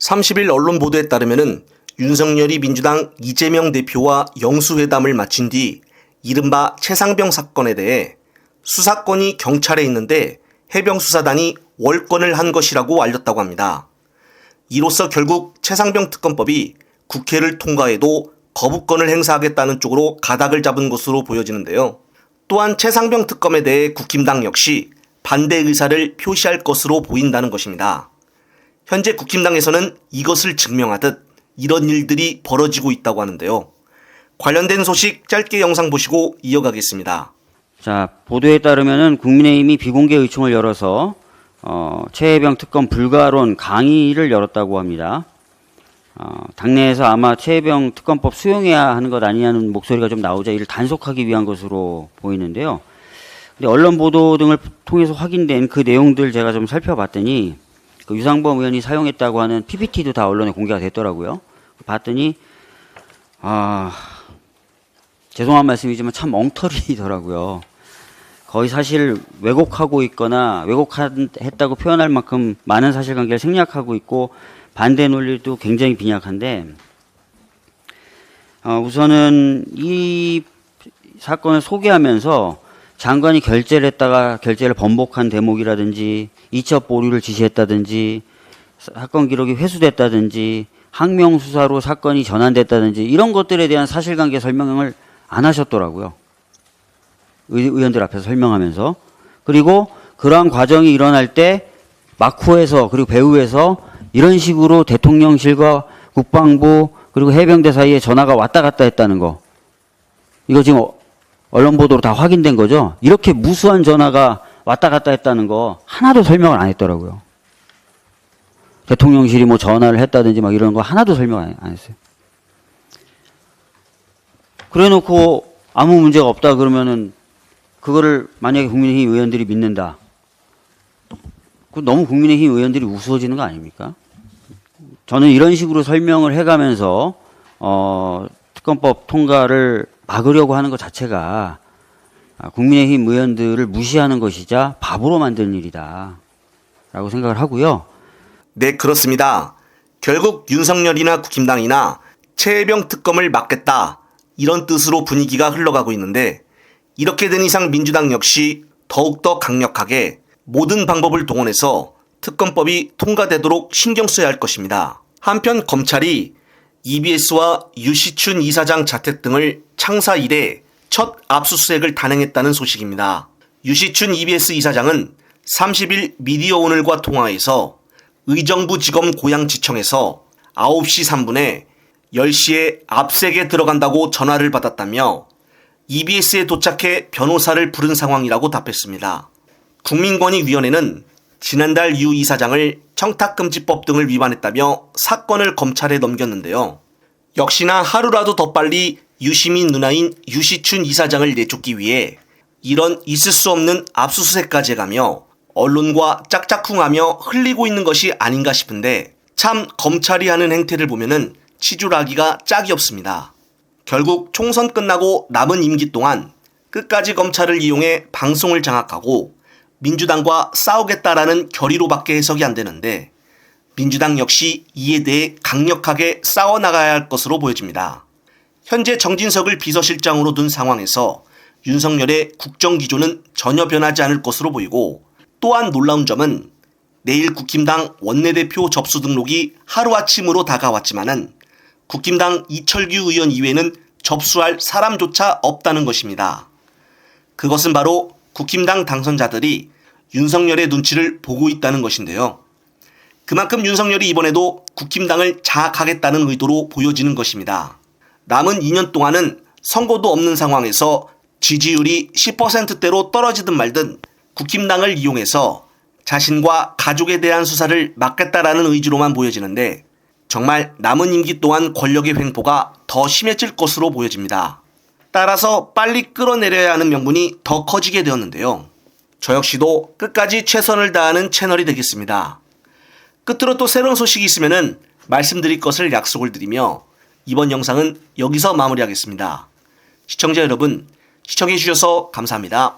30일 언론 보도에 따르면은 윤석열이 민주당 이재명 대표와 영수회담을 마친 뒤 이른바 최상병 사건에 대해 수사권이 경찰에 있는데 해병수사단이 월권을 한 것이라고 알렸다고 합니다. 이로써 결국 최상병 특검법이 국회를 통과해도 거부권을 행사하겠다는 쪽으로 가닥을 잡은 것으로 보여지는데요. 또한 최상병 특검에 대해 국힘당 역시 반대 의사를 표시할 것으로 보인다는 것입니다. 현재 국힘당에서는 이것을 증명하듯 이런 일들이 벌어지고 있다고 하는데요. 관련된 소식 짧게 영상 보시고 이어가겠습니다. 자, 보도에 따르면은 국민의힘이 비공개 의총을 열어서 최혜병 특검 불가론 강의를 열었다고 합니다. 당내에서 아마 최혜병 특검법 수용해야 하는 것 아니냐는 목소리가 좀 나오자 이를 단속하기 위한 것으로 보이는데요. 근데 언론 보도 등을 통해서 확인된 그 내용들 제가 좀 살펴봤더니 그 유상범 의원이 사용했다고 하는 PPT도 다 언론에 공개가 됐더라고요. 봤더니 죄송한 말씀이지만 참 엉터리더라고요. 거의 사실 왜곡하고 있거나 왜곡했다고 표현할 만큼 많은 사실관계를 생략하고 있고 반대 논리도 굉장히 빈약한데 우선은 이 사건을 소개하면서 장관이 결재를 했다가 결재를 번복한 대목이라든지 이첩 보류를 지시했다든지 사건 기록이 회수됐다든지 항명수사로 사건이 전환됐다든지 이런 것들에 대한 사실관계 설명을 안 하셨더라고요. 의원들 앞에서 설명하면서. 그리고 그러한 과정이 일어날 때 마쿠에서 그리고 배후에서 이런 식으로 대통령실과 국방부 그리고 해병대 사이에 전화가 왔다 갔다 했다는 거. 이거 지금 언론 보도로 다 확인된 거죠. 이렇게 무수한 전화가 왔다 갔다 했다는 거 하나도 설명을 안 했더라고요. 대통령실이 뭐 전화를 했다든지 막 이런 거 하나도 설명 안 했어요. 그래 놓고 아무 문제가 없다 그러면은 그거를 만약에 국민의힘 의원들이 믿는다. 그 너무 국민의힘 의원들이 우스워지는 거 아닙니까? 저는 이런 식으로 설명을 해가면서 특검법 통과를 막으려고 하는 것 자체가 국민의힘 의원들을 무시하는 것이자 바보로 만드는 일이다 라고 생각을 하고요. 네, 그렇습니다. 결국 윤석열이나 국힘당이나 최혜병 특검을 막겠다 이런 뜻으로 분위기가 흘러가고 있는데 이렇게 된 이상 민주당 역시 더욱더 강력하게 모든 방법을 동원해서 특검법이 통과되도록 신경 써야 할 것입니다. 한편 검찰이 EBS와 유시춘 이사장 자택 등을 창사 이래 첫 압수수색을 단행했다는 소식입니다. 유시춘 EBS 이사장은 30일 미디어오늘과 통화에서 의정부지검 고양지청에서 9시 3분에 10시에 압색에 들어간다고 전화를 받았다며 EBS에 도착해 변호사를 부른 상황이라고 답했습니다. 국민권익위원회는 지난달 유 이사장을 청탁금지법 등을 위반했다며 사건을 검찰에 넘겼는데요. 역시나 하루라도 더 빨리 유시민 누나인 유시춘 이사장을 내쫓기 위해 이런 있을 수 없는 압수수색까지 해가며 언론과 짝짝꿍하며 흘리고 있는 것이 아닌가 싶은데 참 검찰이 하는 행태를 보면은 치졸하기가 짝이 없습니다. 결국 총선 끝나고 남은 임기 동안 끝까지 검찰을 이용해 방송을 장악하고 민주당과 싸우겠다라는 결의로밖에 해석이 안 되는데 민주당 역시 이에 대해 강력하게 싸워나가야 할 것으로 보여집니다. 현재 정진석을 비서실장으로 둔 상황에서 윤석열의 국정기조는 전혀 변하지 않을 것으로 보이고 또한 놀라운 점은 내일 국힘당 원내대표 접수 등록이 하루아침으로 다가왔지만은 국힘당 이철규 의원 이외에는 접수할 사람조차 없다는 것입니다. 그것은 바로 국힘당 당선자들이 윤석열의 눈치를 보고 있다는 것인데요. 그만큼 윤석열이 이번에도 국힘당을 장악하겠다는 의도로 보여지는 것입니다. 남은 2년 동안은 선거도 없는 상황에서 지지율이 10%대로 떨어지든 말든 국힘당을 이용해서 자신과 가족에 대한 수사를 막겠다라는 의지로만 보여지는데 정말 남은 임기 동안 권력의 횡포가 더 심해질 것으로 보여집니다. 따라서 빨리 끌어내려야 하는 명분이 더 커지게 되었는데요. 저 역시도 끝까지 최선을 다하는 채널이 되겠습니다. 끝으로 또 새로운 소식이 있으면 말씀드릴 것을 약속을 드리며 이번 영상은 여기서 마무리하겠습니다. 시청자 여러분, 시청해주셔서 감사합니다.